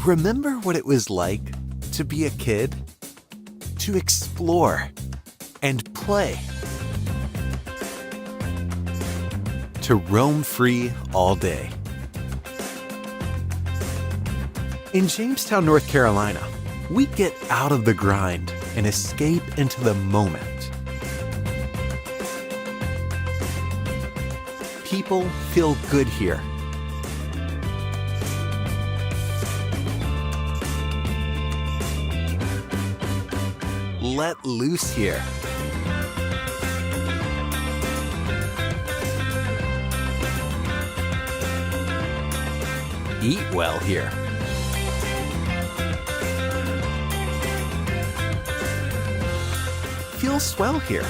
Remember what it was like to be a kid? To explore and play. To roam free all day. In Jamestown, North Carolina, we get out of the grind and escape into the moment. People feel good here. Let loose here. Eat well here. Feel swell here.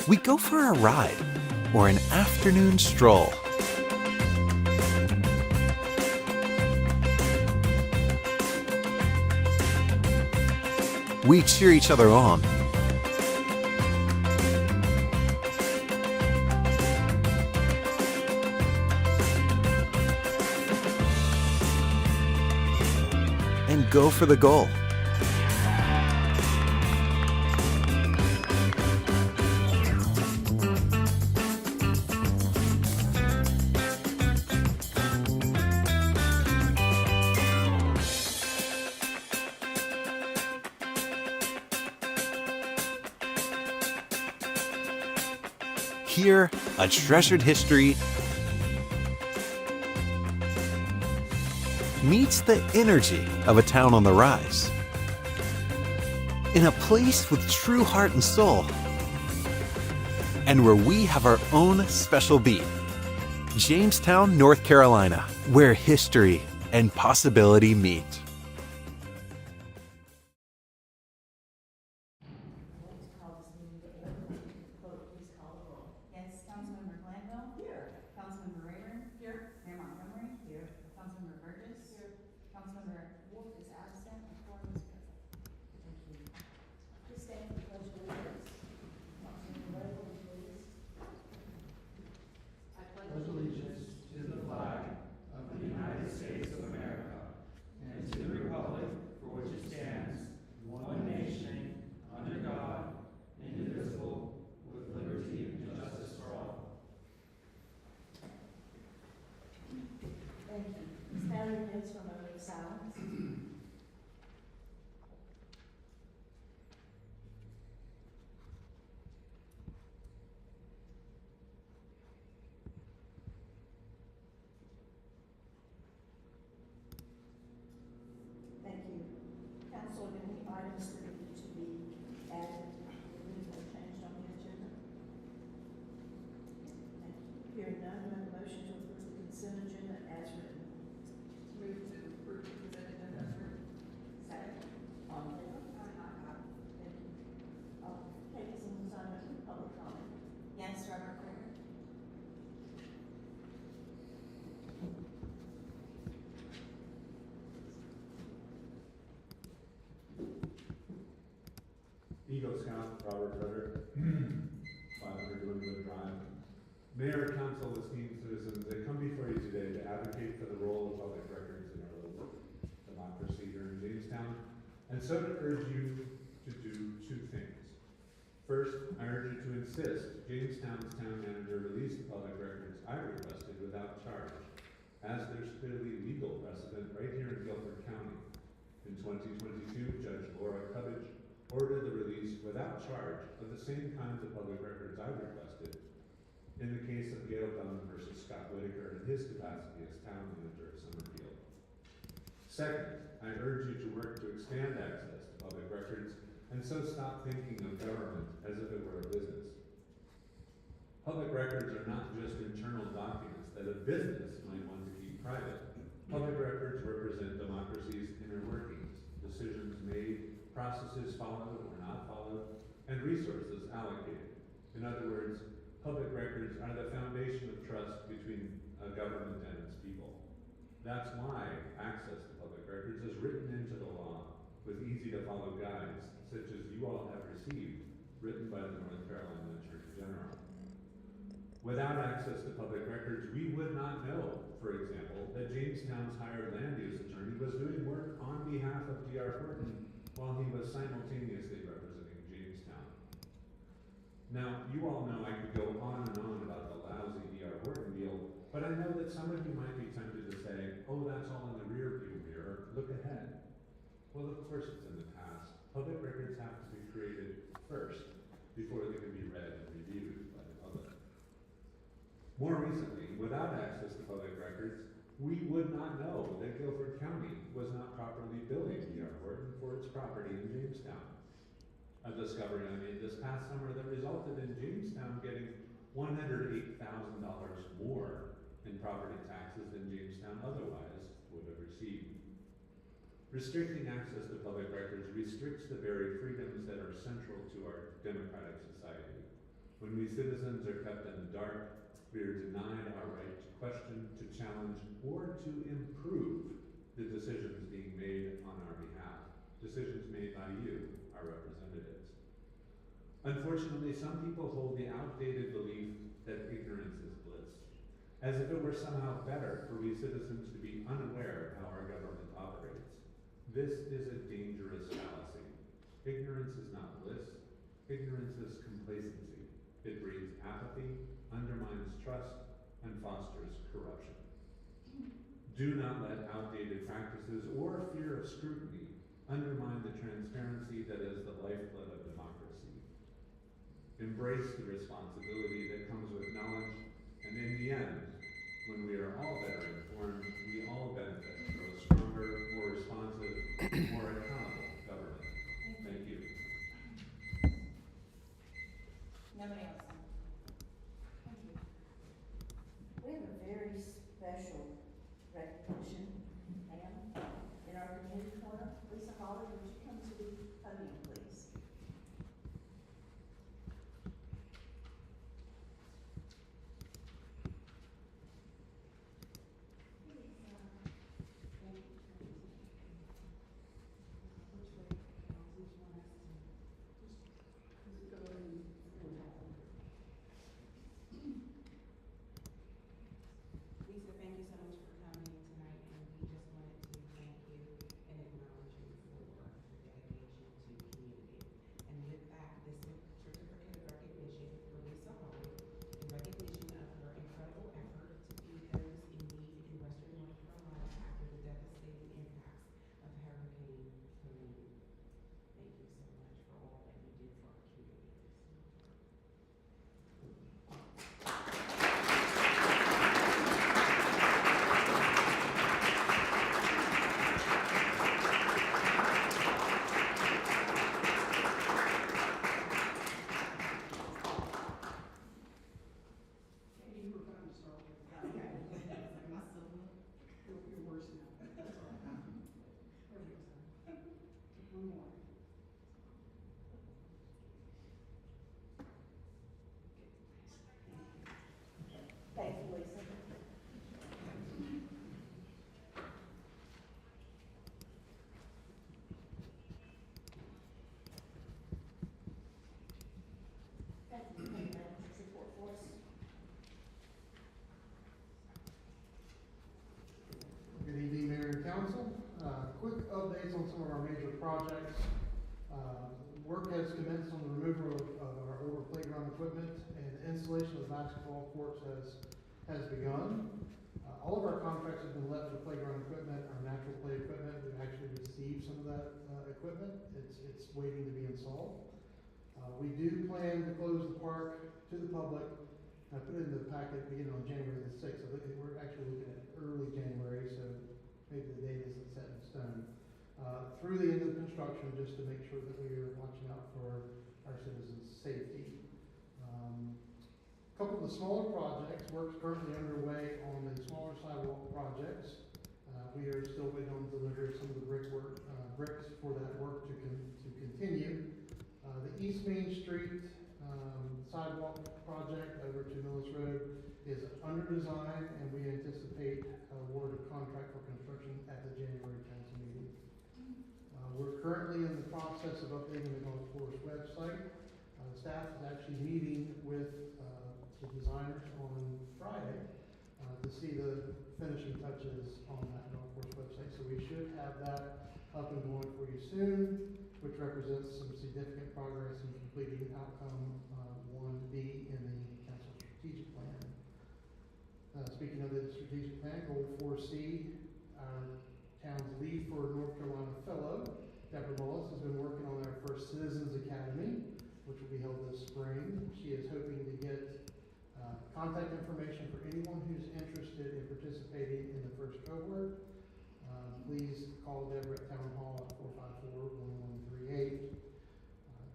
We go for a ride or an afternoon stroll. We cheer each other on. And go for the goal. Here, a treasured history meets the energy of a town on the rise. In a place with true heart and soul, and where we have our own special beat. Jamestown, North Carolina, where history and possibility meet. Hearing none, do I have a motion to approve the consent agenda as written? Move to approve the consent agenda as written. Second. All in favor? Thank you. Kate, is someone sign up for public comment? Yes, Robert Carter. Eagle Scout, Robert Carter, 500 Glenwood Drive. Mayor, council, esteemed citizens, I come before you today to advocate for the role of public records in our local democracy here in Jamestown, and so to urge you to do two things. First, I urge you to insist Jamestown's town manager release the public records I requested without charge, as there's clearly legal precedent right here in Guilford County. In 2022, Judge Laura Cubbage ordered the release without charge of the same kinds of public records I requested in the case of Gail Dunn versus Scott Whitaker in his capacity as town manager of Summerfield. Second, I urge you to work to expand access to public records and so stop thinking of government as if it were a business. Public records are not just internal documents that a business might want to keep private. Public records represent democracy's inner workings, decisions made, processes followed or not followed, and resources allocated. In other words, public records are the foundation of trust between a government and its people. That's why access to public records is written into the law with easy-to-follow guides, such as you all have received, written by the North Carolina Attorney General. Without access to public records, we would not know, for example, that Jamestown's hired land use attorney was doing work on behalf of D.R. Horton while he was simultaneously representing Jamestown. Now, you all know I could go on and on about the lousy D.R. Horton deal, but I know that some of you might be tempted to say, oh, that's all in the rearview mirror, look ahead. Well, of course it's in the past. Public records have to be created first before they can be read and reviewed by the public. More recently, without access to public records, we would not know that Guilford County was not properly billing D.R. Horton for its property in Jamestown. A discovery I made this past summer that resulted in Jamestown getting $108,000 more in property taxes than Jamestown otherwise would have received. Restricting access to public records restricts the very freedoms that are central to our democratic society. When we citizens are kept in the dark, we are denied our right to question, to challenge, or to improve the decisions being made on our behalf, decisions made by you, our representatives. Unfortunately, some people hold the outdated belief that ignorance is bliss, as if it were somehow better for we citizens to be unaware of how our government operates. This is a dangerous fallacy. Ignorance is not bliss. Ignorance is complacency. It breeds apathy, undermines trust, and fosters corruption. Do not let outdated practices or fear of scrutiny undermine the transparency that is the lifeblood of democracy. Embrace the responsibility that comes with knowledge, and in the end, when we are all better informed, we all benefit from a stronger, more responsive, more accountable government. Thank you. Nobody else? Thank you. We have a very special recognition, ma'am, in our community corner. Lisa Holly, would you come to the podium, please? Lisa, thank you so much for coming tonight, and we just wanted to thank you and acknowledge you for your dedication to community. And with that, this certificate of recognition for Lisa Hall in recognition of her incredible effort to feed those in need in Western North Carolina after the devastating impacts of Hurricane Helene. Thank you so much for all that you did for our communities. You were fun to start with. You're worse now. That's all right. One more. Thank you, Lisa. Thank you. Manager's report for us. Good evening, Mayor and Council. Quick updates on some of our major projects. Work has commenced on the removal of our older playground equipment, and installation of basketball courts has begun. All of our contracts have been let for playground equipment, our natural play equipment. We've actually received some of that equipment. It's waiting to be installed. We do plan to close the park to the public. I put it in the packet beginning on January the 6th. So we're actually looking at early January, so maybe the date isn't set in stone. Through the end of the construction, just to make sure that we are watching out for our citizens' safety. A couple of the smaller projects, work's currently underway on the smaller sidewalk projects. We are still waiting on delivery of some of the bricks for that work to continue. The East Main Street sidewalk project over to Millis Road is under design, and we anticipate award of contract for construction at the January council meeting. We're currently in the process of updating the golf course website. Staff is actually meeting with the designers on Friday to see the finishing touches on that golf course website. So we should have that up and going for you soon, which represents some significant progress in completing outcome 1B in the council strategic plan. Speaking of the strategic plan, goal 4C, our town's lead for North Carolina fellow, Deborah Mullis, has been working on our first Citizens Academy, which will be held this spring. She is hoping to get contact information for anyone who's interested in participating in the first cohort. Please call Deborah at Town Hall at 454-1138.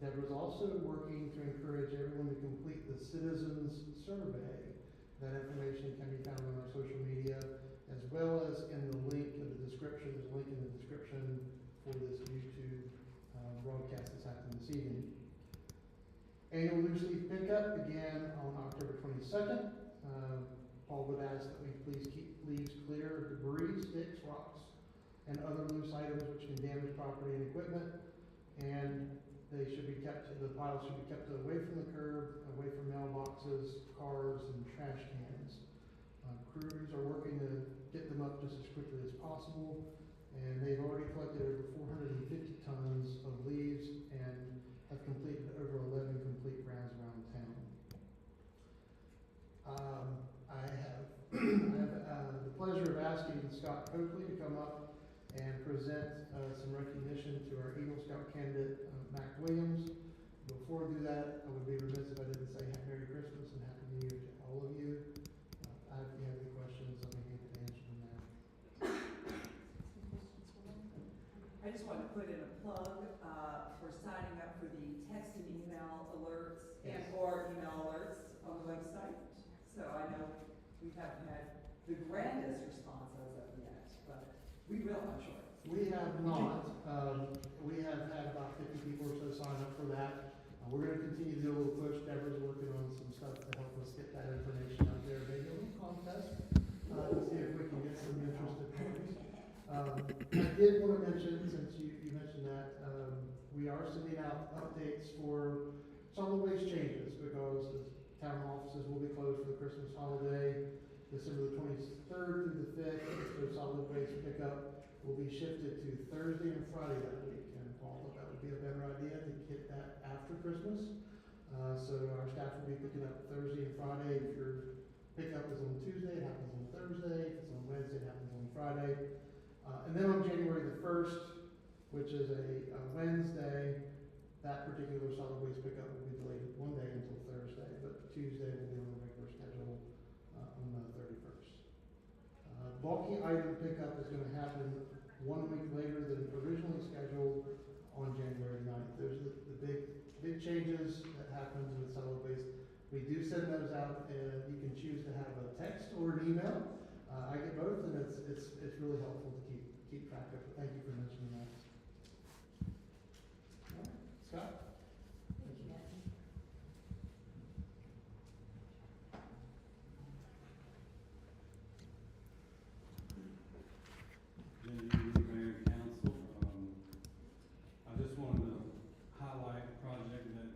Deborah's also working to encourage everyone to complete the Citizens Survey. That information can be found on our social media, as well as in the link in the description. There's a link in the description for this YouTube broadcast that's happening this evening. Annual loose leaf pickup began on October 22nd. Paul would ask that we please keep leaves clear of debris, sticks, rocks, and other loose items which can damage property and equipment. And they should be kept, the piles should be kept away from the curb, away from mailboxes, cars, and trash cans. Crews are working to get them up just as quickly as possible, and they've already collected over 450 tons of leaves and have completed over 11 complete rounds around town. I have the pleasure of asking Scott Coakley to come up and present some recognition to our Eagle Scout candidate, Mac Williams. Before I do that, I would be remiss if I didn't say Merry Christmas and Happy New Year to all of you. If you have any questions, I'll be happy to answer them now. I just want to put in a plug for signing up for the text and email alerts Yes. and or email alerts on the website. So I know we haven't had the grandest response as of yet, but we will, I'm sure. We have not. We have had about 50 people or so sign up for that. We're going to continue to do a little push. Deborah's working on some stuff to help us get that information out there. Maybe a little contest to see if we can get some interested parties. I did want to mention, since you mentioned that, we are sending out updates for solid waste changes because the town offices will be closed for the Christmas holiday, December the 23rd through the 5th. So solid waste pickup will be shifted to Thursday and Friday that week. And Paul thought that would be a better idea to get that after Christmas. So our staff will be picking up Thursday and Friday. If your pickup is on Tuesday, it happens on Thursday. If it's on Wednesday, it happens on Friday. And then on January the 1st, which is a Wednesday, that particular solid waste pickup will be delayed one day until Thursday, but Tuesday will be on the regular schedule on the 31st. Bulky item pickup is going to happen 1 week later than originally scheduled on January 9th. There's the big changes that happens with solid waste. We do send those out, and you can choose to have a text or an email. I get both, and it's really helpful to keep track of. Thank you for mentioning that. All right. Scott? Thank you, Matthew. Good evening, Mayor and Council. I just wanted to highlight a project that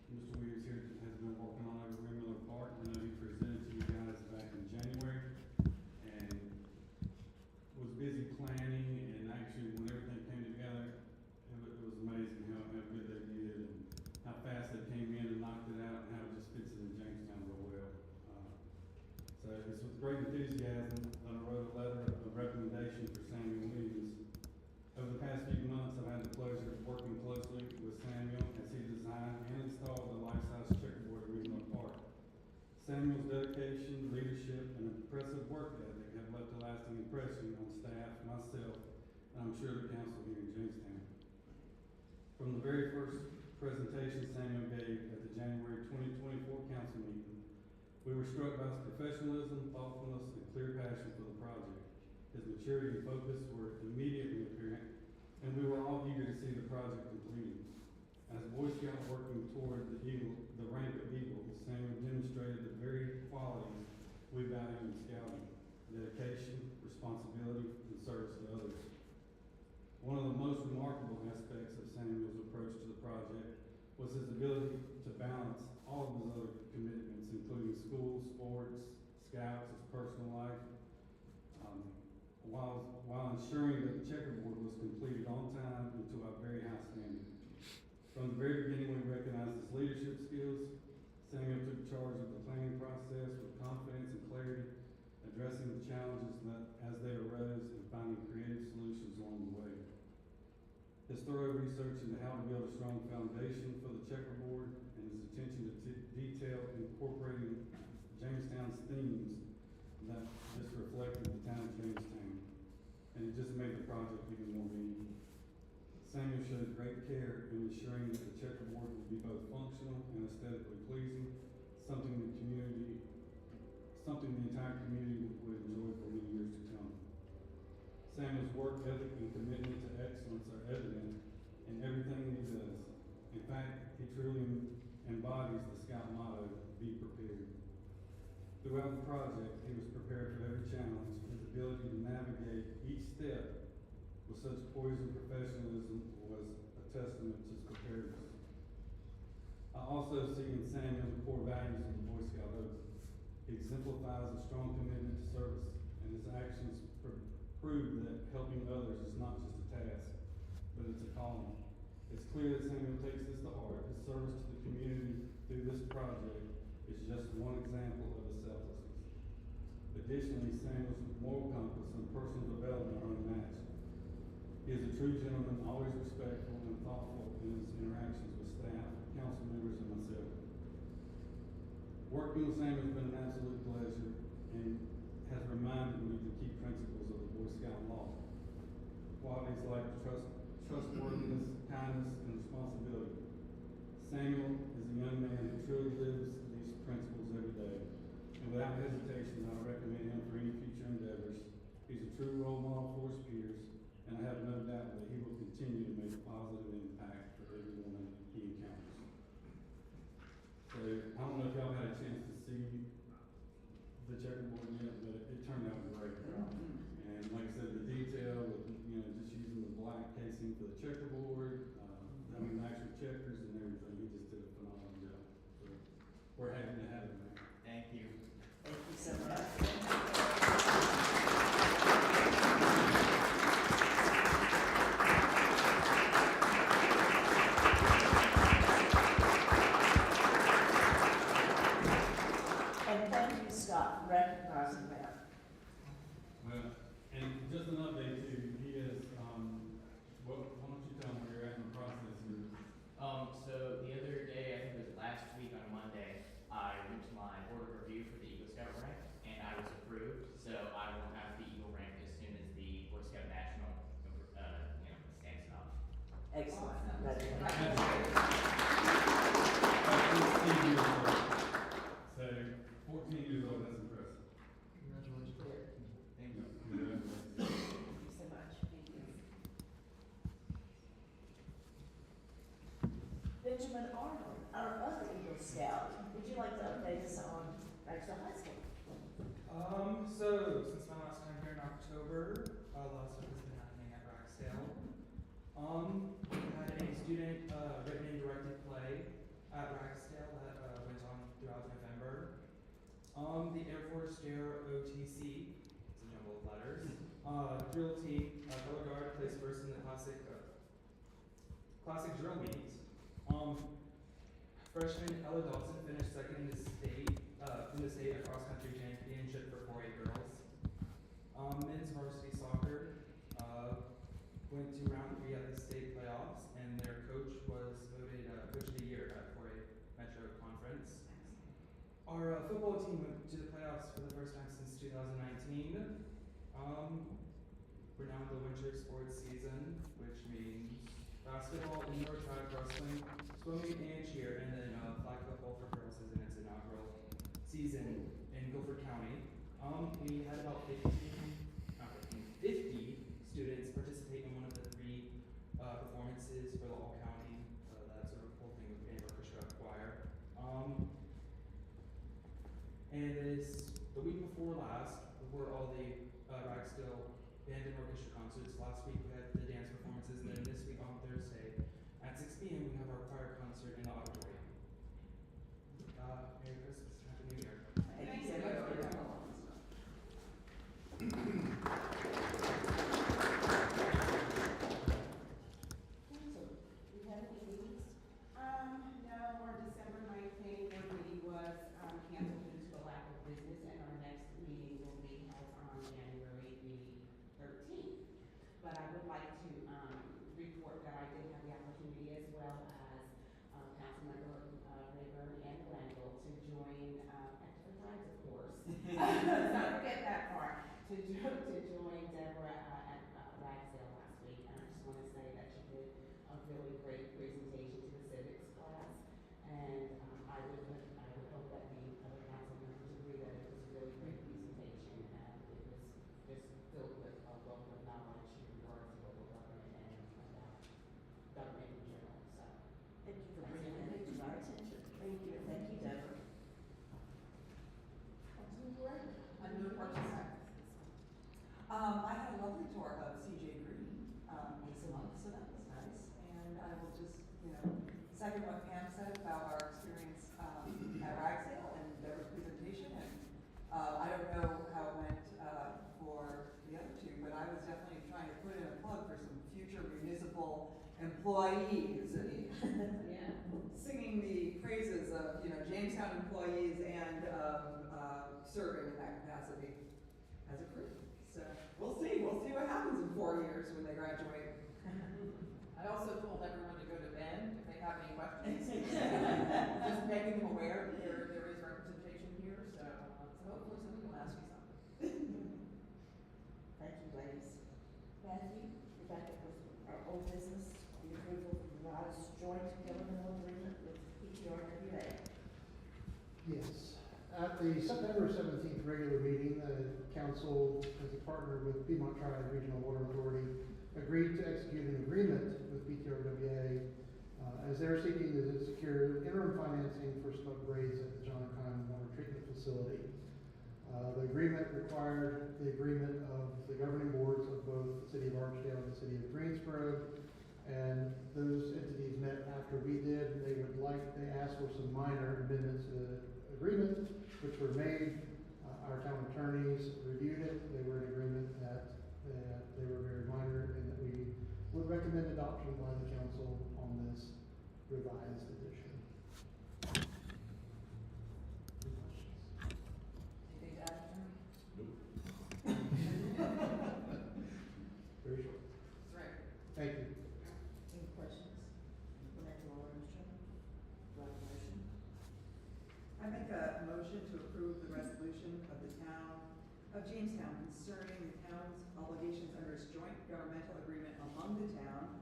Mr. Williams here has been working on over Windmiller Park. I know he presented to you guys back in January and was busy planning, and actually when everything came together, it was amazing how good they did and how fast they came in and knocked it out and how it just fits into Jamestown real well. So it's with great enthusiasm that I wrote a letter of recommendation for Samuel Williams. Over the past few months, I've had the pleasure of working closely with Samuel as he designed and installed the life-size checkerboard at Windmill Park. Samuel's dedication, leadership, and impressive work ethic have left a lasting impression on staff, myself, and I'm sure the council here in Jamestown. From the very first presentation Samuel gave at the January 2024 council meeting, we were struck by his professionalism, thoughtfulness, and clear passion for the project. His maturity and focus were immediately apparent, and we were all eager to see the project completed. As a Boy Scout working toward the rank of Eagle, Samuel demonstrated the very qualities we value in scouting: dedication, responsibility, and service to others. One of the most remarkable aspects of Samuel's approach to the project was his ability to balance all of his other commitments, including school, sports, scouts, his personal life, while ensuring that the checkerboard was completed on time and to a very high standard. From the very beginning, we recognized his leadership skills. Samuel took charge of the planning process with confidence and clarity, addressing the challenges as they arose and finding creative solutions along the way. His thorough research into how to build a strong foundation for the checkerboard and his attention to detail incorporating Jamestown's themes that just reflected the town of Jamestown, and it just made the project even more meaningful. Samuel showed great care in ensuring that the checkerboard would be both functional and aesthetically pleasing, something the entire community would enjoy for many years to come. Samuel's work ethic and commitment to excellence are evident in everything he does. In fact, he truly embodies the Scout motto, "Be prepared." Throughout the project, he was prepared for every challenge. His ability to navigate each step with such poise and professionalism was a testament to his preparedness. I also see in Samuel the core values of the Boy Scout oath. He exemplifies a strong commitment to service, and his actions prove that helping others is not just a task, but it's a calling. It's clear that Samuel takes this to heart. His service to the community through this project is just one example of his selflessness. Additionally, Samuel's moral compass and personal development are unmatched. He is a true gentleman, always respectful and thoughtful in his interactions with staff, council members, and myself. Working with Samuel has been an absolute pleasure and has reminded me the key principles of the Boy Scout law. Qualities like trustworthiness, kindness, and responsibility. Samuel is a young man who truly lives these principles every day, and without hesitation, I recommend him for any future endeavors. He's a true role model for his peers, and I have no doubt that he will continue to make a positive impact for everyone he encounters. So, I don't know if y'all had a chance to see the checkerboard yet, but it turned out great. And like I said, the detail with, just using the black casing for the checkerboard, having the actual checkers and everything, he just did a phenomenal job. So, we're happy to have him, man. Thank you. Thank you so much. And thank you, Scott, for recognizing that. Well, and just an update too, he is, why don't you tell him where you're at in the process here? So the other day, I think it was last week on Monday, I went to my board of review for the Eagle Scout rank, and I was approved, so I will have the Eagle rank as soon as the Boy Scout National, stands up. Excellent. That's That's 14 years old. So, 14 years old, that's impressive. Congratulations. Thank you. Yeah. Thank you so much. Thank you. Benjamin Arnold, our other Eagle Scout, would you like to update us on Ragsdale High School? So since my last time here in October, a lot of stuff has been happening at Ragsdale. We had a student written and directed play at Ragsdale that went on throughout November. The Air Force Dare OTC, it's a jumble of letters. Drill team, color guard, placed first in the classic drill meet. Freshman Ella Dawson finished second in the state cross country championship for 4A girls. Men's varsity soccer went to round 3 at the state playoffs, and their coach was voted coach of the year at 4A Metro Conference. Our football team went to the playoffs for the first time since 2019. We're now in the winter sports season, which means basketball, indoor track, wrestling, swimming, and cheer, and then flag football for girls is in its inaugural season in Guilford County. We had about 50 students participate in one of the 3 performances for the all-county, that sort of whole thing with band, orchestra, choir. And this, the week before last, were all the Ragsdale band and orchestra concerts. Last week we had the dance performances, and then this week on Thursday at 6 p.m. we have our choir concert in the employees, and Yeah. singing the praises of, Jamestown employees and serving in that capacity as a crew. So we'll see what happens in 4 years when they graduate. I also told everyone to go to Ben if they have any questions. Just making them aware that there is representation here, so hopefully somebody will ask you something. Thank you, ladies. Matthew, you're back up with our old business, the approval of the revised joint governmental agreement with PTRWA. Yes. At the September 17th regular meeting, the council, as a partner with Piedmont Triad Regional Water Authority, agreed to execute an agreement with PTRWA as they're seeking to secure interim financing for some upgrades at the John Kine Water Treatment Facility. The agreement required the agreement of the governing boards of both the City of Archdale and the City of Greensboro, and those entities met after we did. They asked for some minor amendments to the agreement, which were made. Our town attorneys reviewed it. They were in agreement that they were very minor and that we would recommend adoption by the council on this revised edition. Any questions? Anything to add, Attorney? Very short. That's right. Thank you. Any questions? Go back to Laura, Mr. Chairman. Do I have a motion? I make a motion to approve the resolution of the town of Jamestown concerning the town's obligations under its joint governmental agreement among the town,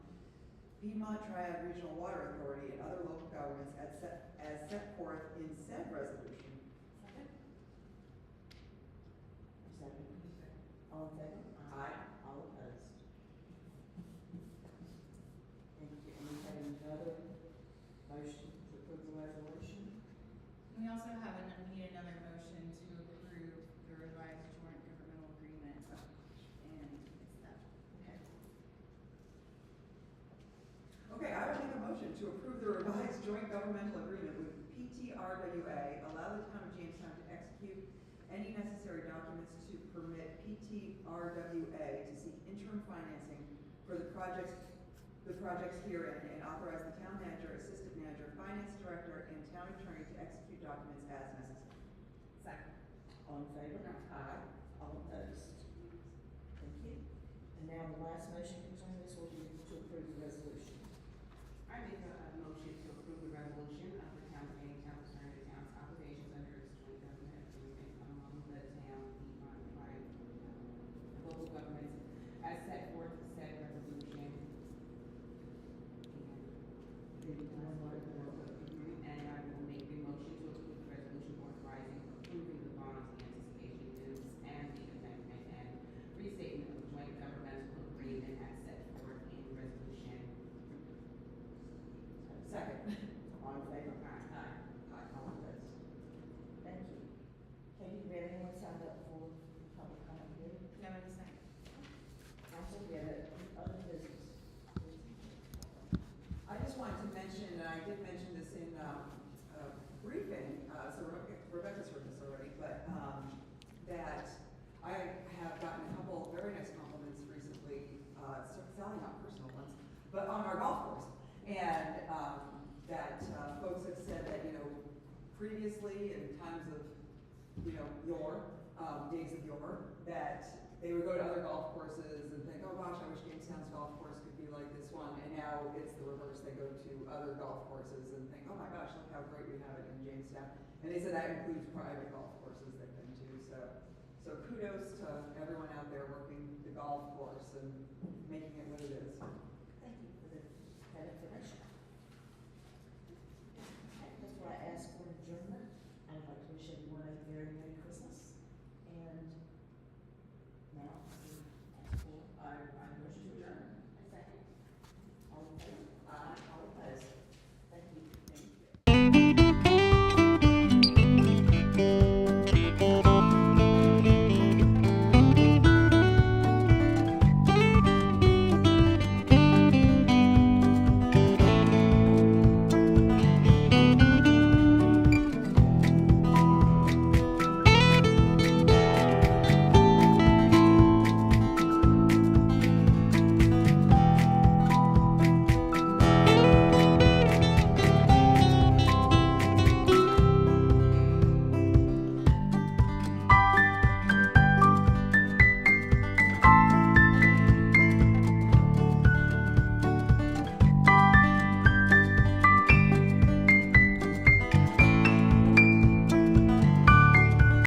Piedmont Triad Regional Water Authority, and other local governments as set forth in said resolution. Second? Second. All in favor? Aye. All opposed? Thank you. And we have another motion to approve the resolution. We also have we need another motion to approve the revised joint governmental agreement, and it's that. Okay. Okay, I will make a motion to approve the revised joint governmental agreement with PTRWA, allow the town of Jamestown to execute any necessary documents to permit PTRWA to seek interim financing for the projects herein, and authorize the town manager, assistant manager, finance director, and town attorney to execute documents as necessary. Second. All in favor? Aye. All opposed? Thank you. And now the last motion concerning this will be to approve the resolution. I make a motion to approve the resolution of the town of Jamestown concerning the town's obligations under its joint government agreement among the town, Piedmont Triad, and local governments as set forth in said resolution. And I will make the motion to approve the resolution authorizing approving the bonds, anticipation dues, and the amendment and restatement of joint governmental agreement as set forth in resolution. Second. All in favor? Aye. All opposed? Thank you. Katie, do we have anyone signed up for public comment here? No, it's not. Council, we have other business. I just wanted to mention, and I did mention this in briefing, so Rebecca's heard this already, but that I have gotten a couple very nice compliments recently, Sally, not personal ones, but on our golf course. And that folks have said that, previously in times of, days of yore, that they would go to other golf courses and think, oh gosh, I wish Jamestown's golf course could be like this one. And now it's the reverse. They go to other golf courses and think, oh my gosh, look how great we have it in Jamestown. And they said that includes private golf courses they've been to. So kudos to everyone out there working the golf course and making it what it is. Thank you for that information.